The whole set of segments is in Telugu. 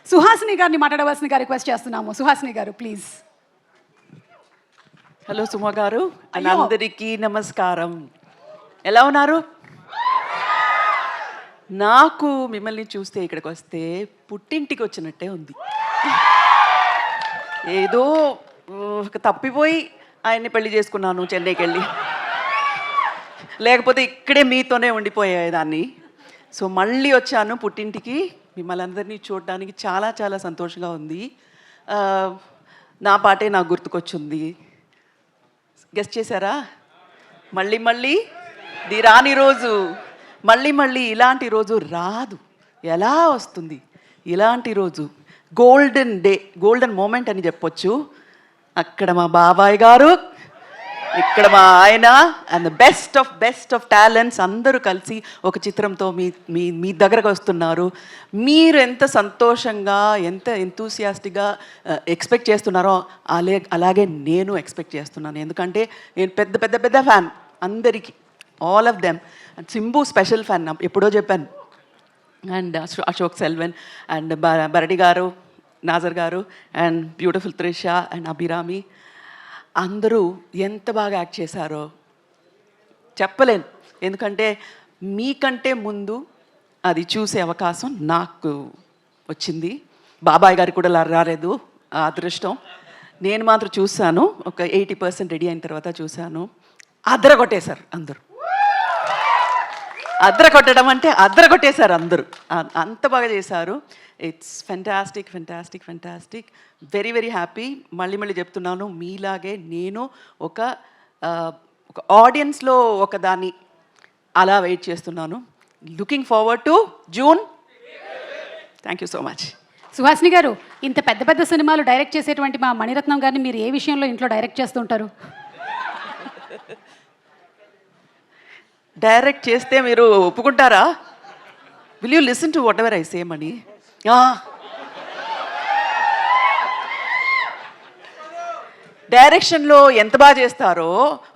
సుహాసిని గారిని మాట్లాడవలసిందిగా రిక్వెస్ట్ చేస్తున్నాము. సుహాసిని గారు ప్లీజ్. హలో సుమ గారు, అందరికీ నమస్కారం. ఎలా ఉన్నారు? నాకు మిమ్మల్ని చూస్తే ఇక్కడికి వస్తే పుట్టింటికి వచ్చినట్టే ఉంది. ఏదో తప్పిపోయి ఆయన్ని పెళ్లి చేసుకున్నాను చెన్నైకి వెళ్ళి, లేకపోతే ఇక్కడే మీతోనే ఉండిపోయేదాన్ని. సో మళ్ళీ వచ్చాను పుట్టింటికి, మిమ్మల్ని అందరినీ చూడడానికి చాలా చాలా సంతోషంగా ఉంది. నా పాటే నాకు గుర్తుకొచ్చింది. గెస్ట్ చేశారా? మళ్ళీ మళ్ళీ ది రాని రోజు, మళ్ళీ మళ్ళీ ఇలాంటి రోజు రాదు. ఎలా వస్తుంది ఇలాంటి రోజు? గోల్డెన్ డే, గోల్డెన్ మూమెంట్ అని చెప్పొచ్చు. అక్కడ మా బాబాయ్ గారు, ఇక్కడ మా ఆయన, అండ్ బెస్ట్ ఆఫ్ టాలెంట్స్ అందరూ కలిసి ఒక చిత్రంతో మీ దగ్గరకు వస్తున్నారు. మీరు ఎంత సంతోషంగా, ఎంత ఎంతూసియాస్టిక్గా ఎక్స్పెక్ట్ చేస్తున్నారో అలాగే నేను ఎక్స్పెక్ట్ చేస్తున్నాను. ఎందుకంటే నేను పెద్ద ఫ్యాన్ అందరికీ, all of them. And Simbu special fan, ఎప్పుడో చెప్పాను. అండ్ అశోక్ సెల్వన్ అండ్ బరడి గారు, నాజర్ గారు, and beautiful Trisha and Abhirami అందరూ ఎంత బాగా యాక్ట్ చేశారో చెప్పలేను. ఎందుకంటే మీకంటే ముందు అది చూసే అవకాశం నాకు వచ్చింది. బాబాయ్ గారికి కూడా రాలేదు ఆ అదృష్టం. నేను మాత్రం చూశాను, ఒక 80% రెడీ అయిన తర్వాత చూశాను. అదరగొట్టేశారు అందరూ. అదరగొట్టడం అంటే అదరగొట్టేశారు అందరూ, అంత బాగా చేశారు. It's fantastic. Very happy. మళ్ళీ చెప్తున్నాను, మీలాగే నేను ఒక ఆడియన్స్లో ఒకదాన్ని అలా వెయిట్ చేస్తున్నాను. Looking forward to June. Thank you so much. Suhasini గారు, ఇంత పెద్ద సినిమాలు డైరెక్ట్ చేసేటువంటి మా మణిరత్నం గారిని మీరు ఏ విషయంలో ఇంట్లో డైరెక్ట్ చేస్తుంటారు? డైరెక్ట్ చేస్తే మీరు ఒప్పుకుంటారా? Will you listen to whatever I say Mani? డైరెక్షన్లో ఎంత బాగా చేస్తారో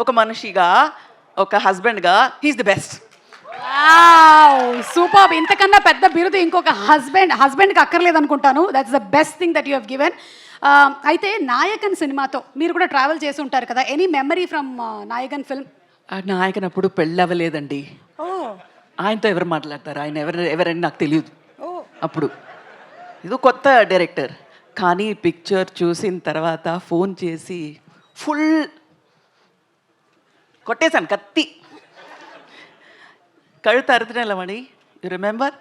ఒక మనిషిగా, ఒక హస్బెండ్గా, హీఈస్ ది బెస్ట్. సూపర్. ఇంతకన్నా పెద్ద బిరుదు ఇంకొక హస్బెండ్కి అక్కర్లేదు అనుకుంటాను. That's the best thing that you have given. అయితే నాయకన్ సినిమాతో మీరు కూడా ట్రావెల్ చేసి ఉంటారు కదా, any memory from Nayakan film? Nayakan అప్పుడు పెళ్ళి అవ్వలేదండి. ఆయనతో ఎవరు మాట్లాడతారు? ఆయన ఎవరని నాకు తెలియదు అప్పుడు. ఇది కొత్త డైరెక్టర్. కానీ పిక్చర్ చూసిన తర్వాత ఫోన్ చేసి ఫుల్ కొట్టేశాను, కత్తి కழுத்து అరుతున్నమని. You remember?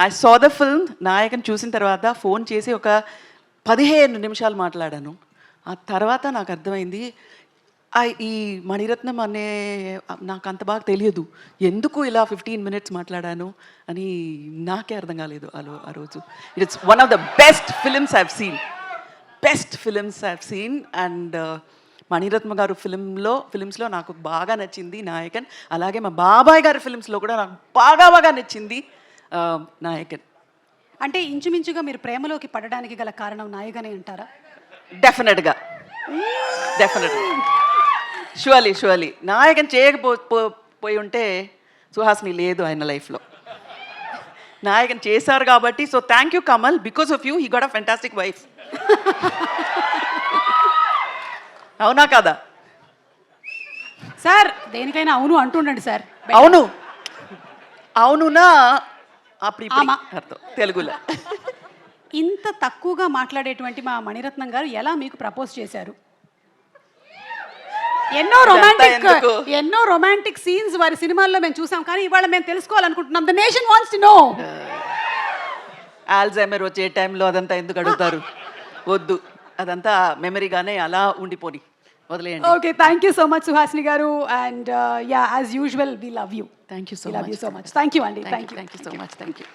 I saw the film. Nayakan చూసిన తర్వాత ఫోన్ చేసి ఒక 15 నిమిషాలు మాట్లాడాను. ఆ తర్వాత నాకు అర్థమైంది, ఈ మణిరత్నం అనే నాకు అంత బాగా తెలియదు, ఎందుకు ఇలా 15 minutes మాట్లాడాను అని నాకే అర్థం కాలేదు ఆ రోజు. It's one of the best films I've seen. And Maniratnam గారు ఫిలిమ్స్లో నాకు బాగా నచ్చింది నాయకన్. అలాగే మా బాబాయ్ గారి ఫిలిమ్స్లో కూడా నాకు బాగా నచ్చింది నాయకన్. అంటే ఇంచుమించుగా మీరు ప్రేమలోకి పడడానికి గల కారణం నాయకనే అంటారా? డెఫినెట్గా షూర్లీ. నాయకన్ చేయకపోయి ఉంటే సుహాసిని లేదు ఆయన లైఫ్లో. నాయకన్ చేశారు కాబట్టి. So thank you Kamal, because of you he got a fantastic wife. అవునా కదా సార్? దేనికైనా అవును అంటుండండి సార్. అవునునా అప్పుడు అర్థం తెలుగులో. ఇంత తక్కువగా మాట్లాడేటువంటి మా మణిరత్నం గారు ఎలా మీకు ప్రపోజ్ చేశారు? ఎన్నో రొమాంటిక్ సీన్స్ వారి సినిమాల్లో మేము చూసాం, కానీ ఇవాళ మేము తెలుసుకోవాలనుకుంటున్నాం. The nation wants to know. Alzheimer వచ్చే టైంలో అదంతా ఎందుకు అడుగుతారు? వద్దు, అదంతా మెమరీగానే అలా ఉండిపోని వదిలేయండి. Okay, thank you so much Suhasini garu. And as usual we love you. Thank you so much. Thank you అండి. Thank you so much. Thank you.